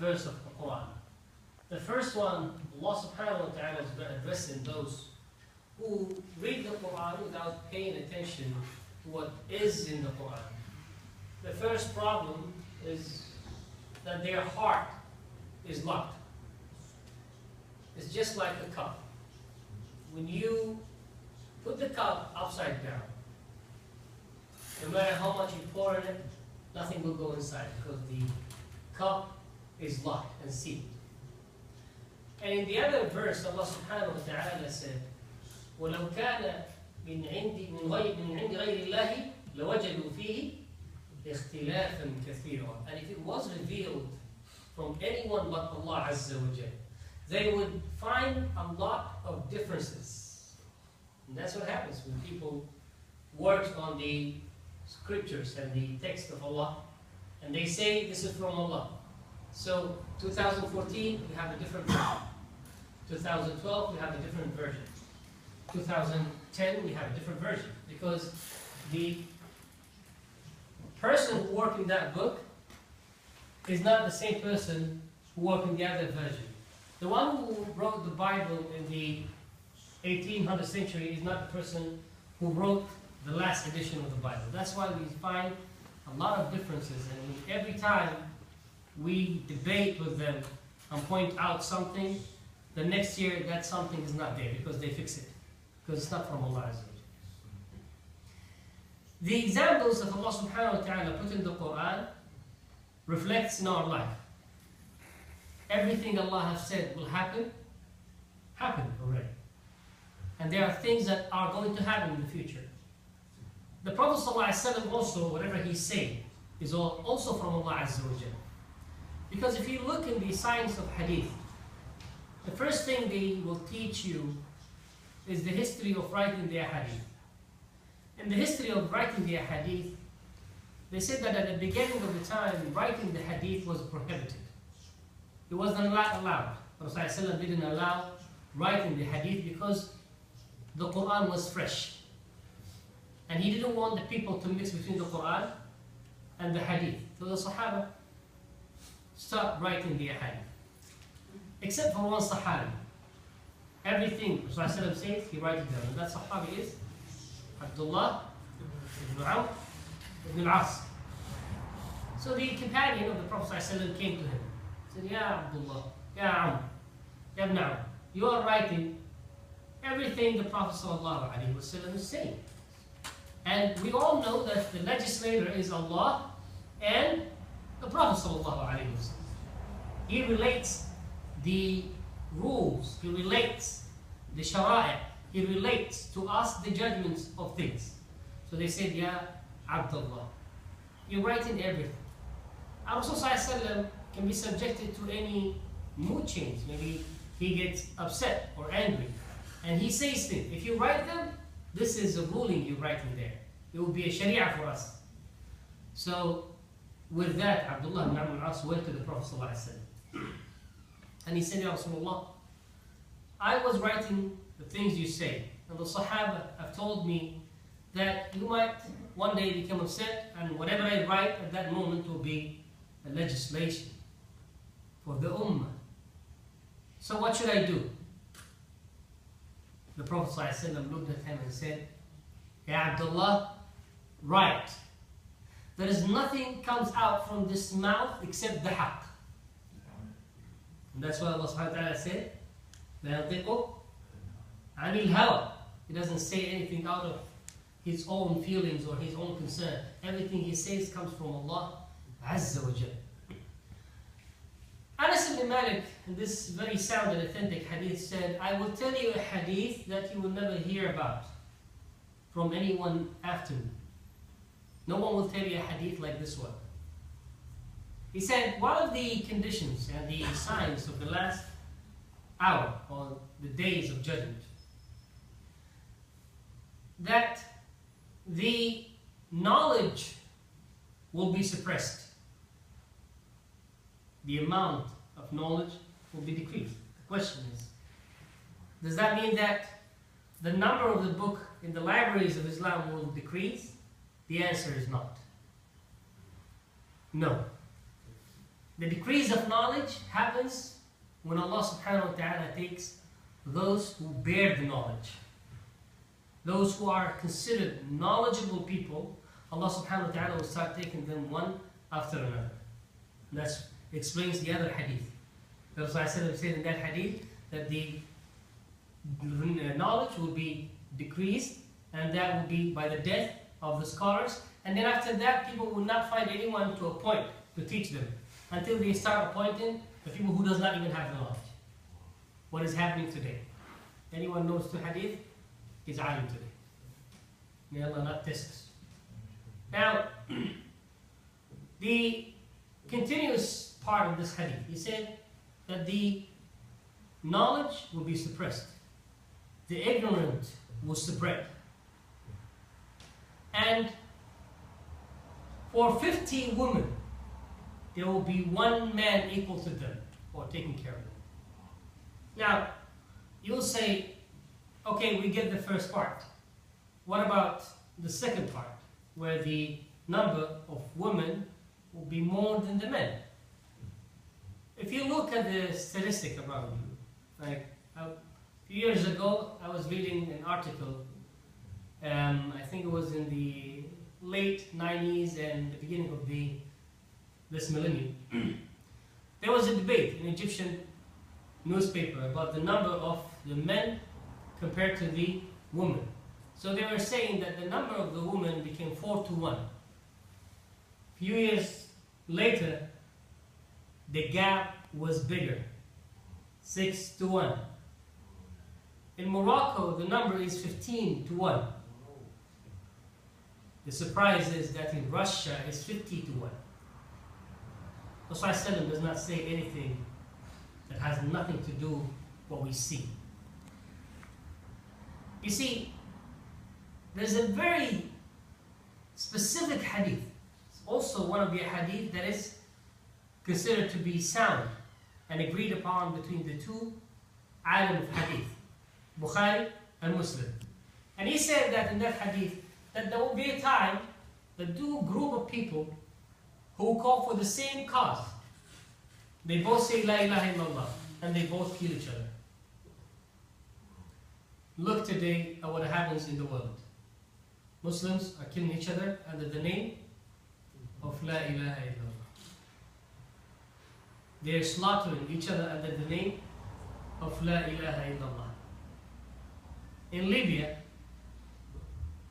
verse of the Qur'an. The first one, Allah subhanahu wa ta'ala is addressing those who read the Qur'an without paying attention to what is in the Qur'an. The first problem is that their heart is locked. It's just like a cup. When you put the cup upside down, no matter how much you pour in it, nothing will go inside because the cup is locked and sealed. And in the other verse, Allah subhanahu wa ta'ala said, وَلَوْ كَانَ مِنْ عِنْدِ غَيْرِ اللَّهِ لَوَجَدُوا فِيهِ اخْتِلَافًا كَثِيرًا. And if it was revealed from anyone but Allah Azza wa Jal, they would find a lot of differences. And that's what happens when people work on the scriptures and the text of Allah, and they say this is from Allah. So 2014 we have a different version. 2012 we have a different version. 2010 we have a different version, because the person who worked in that book is not the same person who worked in the other version. The one who wrote the Bible in the 1800th century is not the person who wrote the last edition of the Bible. That's why we find a lot of differences, and every time we debate with them and point out something, the next year that something is not there because they fix it, because it's not from Allah Azza wa Jalla. The examples of Allah subhanahu wa ta'ala put in the Qur'an reflects in our life. Everything Allah has said will happen, happened already. And there are things that are going to happen in the future. The Prophet ﷺ also, whatever he said, is also from Allah Azza wa Jalla. Because if you look in the science of hadith, the first thing they will teach you is the history of writing the hadith. In the history of writing the hadith, they said that at the beginning of the time, writing the hadith was prohibited. It wasn't allowed. Prophet ﷺ didn't allow writing the hadith because the Qur'an was fresh. And he didn't want the people to mix between the Qur'an and the hadith. So the Sahaba stopped writing the hadith. Except for one Sahabi. Everything Prophet ﷺ says, he writes it down. And that Sahabi is Abdullah ibn Amr ibn al-As. So the companion of the Prophet ﷺ came to him. He said, Ya Abdullah, Ya Amr, Ya ibn Amr, you are writing everything the Prophet ﷺ is saying. And we all know that the legislator is Allah and the Prophet ﷺ. He relates the rules, he relates the shara'i, he relates to us the judgments of things. So they said, Ya Abdullah, you're writing everything. And Rasul ﷺ can be subjected to any mood change. Maybe he gets upset or angry, and he says things. If you write them, this is a ruling you're writing there. It will be a sharia for us. So with that, Abdullah ibn Amr al-As went to the Prophet ﷺ. And he said, Ya Rasulullah, I was writing the things you say, and the Sahaba have told me that you might one day become upset, and whatever I write at that moment will be a legislation for the Ummah. So what should I do? The Prophet ﷺ looked at him and said, Ya Abdullah, write. There is nothing comes out from this mouth except the haqq. And that's why Allah subhanahu wa ta'ala said, لَا يَنطِقُ عَنِ الْهَوَى. He doesn't say anything out of his own feelings or his own concern. Everything he says comes from Allah Azza wa Jal. Anas ibn Malik, in this very sound and authentic hadith, said, I will tell you a hadith that you will never hear about from anyone after me. No one will tell you a hadith like this one. He said, one of the conditions and the signs of the last hour, or the days of judgment, that the knowledge will be suppressed. The amount of knowledge will be decreased. The question is, does that mean that the number of the book in the libraries of Islam will decrease? The answer is not. No. The decrease of knowledge happens when Allah subhanahu wa ta'ala takes those who bear the knowledge. Those who are considered knowledgeable people, Allah subhanahu wa ta'ala will start taking them one after another. That explains the other hadith. The Rasul said in that hadith that the knowledge will be decreased, and that will be by the death of the scholars. And then after that, people will not find anyone to appoint to teach them until they start appointing the people who does not even have the knowledge. What is happening today? Anyone knows the hadith? Is alim today. May Allah not test us. Now, the continuous part of this hadith, he said that the knowledge will be suppressed. The ignorant will spread. And for 50 women, there will be one man equal to them, or taking care of them. Now, you'll say, okay, we get the first part. What about the second part, where the number of women will be more than the men? If you look at the statistic around you, like a few years ago, I was reading an article, I think it was in the late 90s and the beginning of this millennium. There was a debate in Egyptian newspaper about the number of the men compared to the women. So they were saying that the number of the women became 4 to 1. A few years later, the gap was bigger, 6 to 1. In Morocco, the number is 15 to 1. The surprise is that in Russia, it's 50 to 1. Rasul does not say anything that has nothing to do with what we see. You see, there's a very specific hadith. It's also one of the hadith that is considered to be sound and agreed upon between the two alim of hadith, Bukhari and Muslim. And he said that in that hadith, that there will be a time that two group of people who call for the same cause. They both say La ilaha illallah and they both kill each other. Look today at what happens in the world. Muslims are killing each other under the name of La ilaha illallah. They are slaughtering each other under the name of La ilaha illallah. In Libya,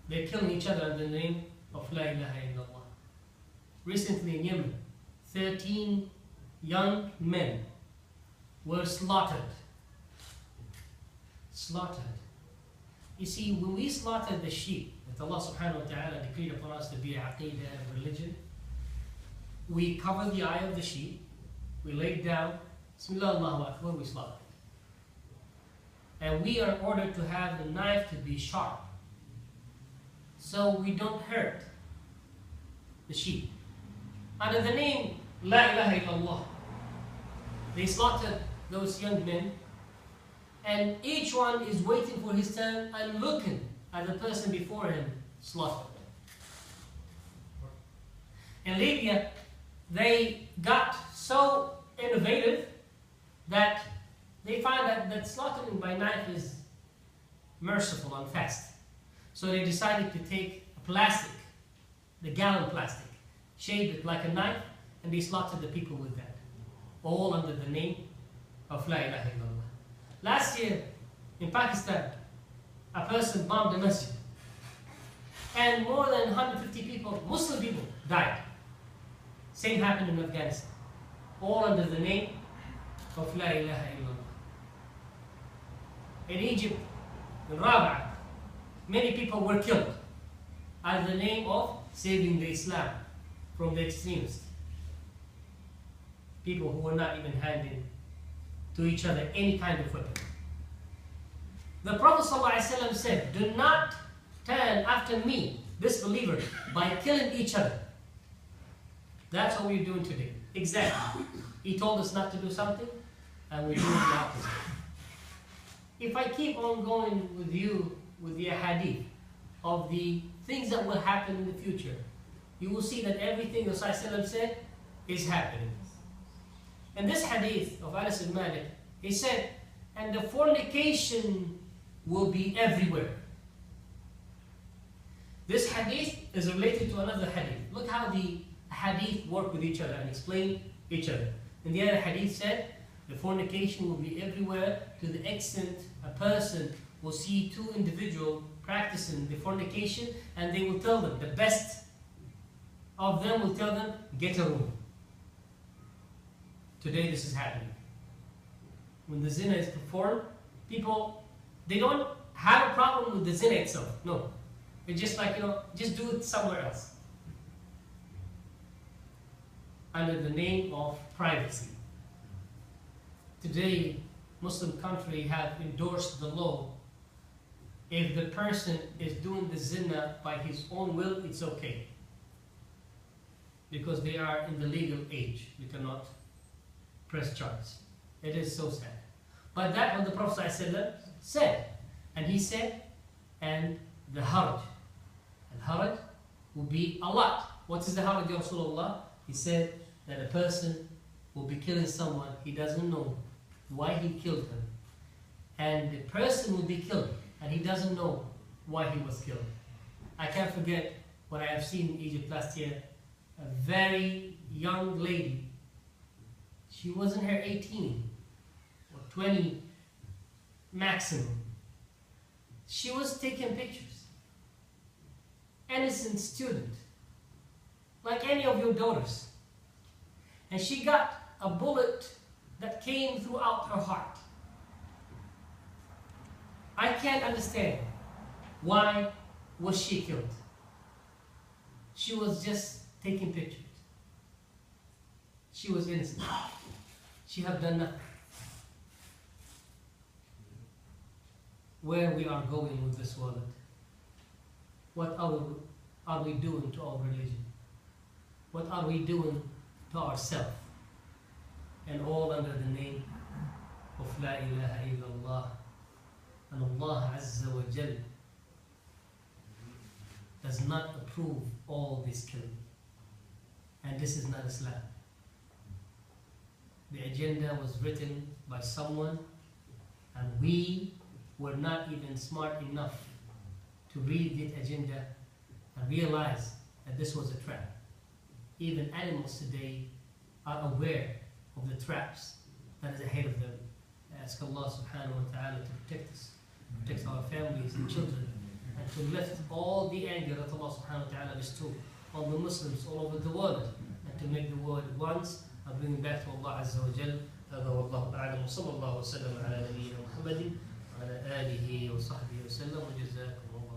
they're killing each other under the name of La ilaha illallah. Recently in Yemen, 13 young men were slaughtered. Slaughtered. You see, when we slaughtered the sheep that Allah subhanahu wa ta'ala decreed upon us to be a aqidah and religion, we covered the eye of the sheep, we laid down, Bismillah Allahu Akbar, we slaughtered. And we are ordered to have the knife to be sharp, so we don't hurt the sheep. Under the name La ilaha illallah, they slaughtered those young men, and each one is waiting for his turn and looking at the person before him slaughtered. In Libya, they got so innovative that they found that slaughtering by knife is merciful and fast. So they decided to take a plastic, the gallon plastic, shave it like a knife, and they slaughtered the people with that. All under the name of La ilaha illallah. Last year in Pakistan, a person bombed a masjid, and more than 150 people, Muslim people, died. Same happened in Afghanistan. All under the name of La ilaha illallah. In Egypt, in Rab'a, many people were killed under the name of saving the Islam from the extremists. People who were not even handing to each other any kind of weapon. The Prophet ﷺ said, do not turn after me, disbeliever, by killing each other. That's what we're doing today. Exactly. He told us not to do something, and we're doing the opposite. If I keep on going with you with the hadith of the things that will happen in the future, you will see that everything the Rasul said is happening. In this hadith of Anas ibn Malik, he said, and the fornication will be everywhere. This hadith is related to another hadith. Look how the hadith work with each other and explain each other. And the other hadith said, the fornication will be everywhere to the extent a person will see two individuals practicing the fornication, and they will tell them, the best of them will tell them, get a room. Today this is happening. When the zina is performed, people, they don't have a problem with the zina itself. No. It's just like, just do it somewhere else. Under the name of privacy. Today, Muslim countries have endorsed the law. If the person is doing the zina by his own will, it's okay. Because they are in the legal age. You cannot press charges. It is so sad. But that what the Prophet ﷺ said. And he said, and the haraj. And haraj will be a lot. What is the haraj, Ya Rasulullah? He said that a person will be killing someone he doesn't know why he killed him. And the person will be killed and he doesn't know why he was killed. I can't forget what I have seen in Egypt last year. A very young lady. She was in her 18 or 20 maximum. She was taking pictures. Innocent student. Like any of your daughters. And she got a bullet that came throughout her heart. I can't understand why was she killed. She was just taking pictures. She was innocent. She have done nothing. Where we are going with this world? What are we doing to our religion? What are we doing to ourselves? And all under the name of La ilaha illallah. And Allah Azza wa Jal does not approve all this killing. And this is not Islam. The agenda was written by someone, and we were not even smart enough to read the agenda and realize that this was a trap. Even animals today are aware of the traps that is ahead of them. I ask Allah subhanahu wa ta'ala to protect us, protect our families and children, and to lift all the anger that Allah subhanahu wa ta'ala bestowed on the Muslims all over the world, and to make the world once and bring it back to Allah Azza wa Jal. هذا والله أعلم وصلى الله وسلم على نبينا محمد وعلى آله وصحبه وسلم وجزاكم الله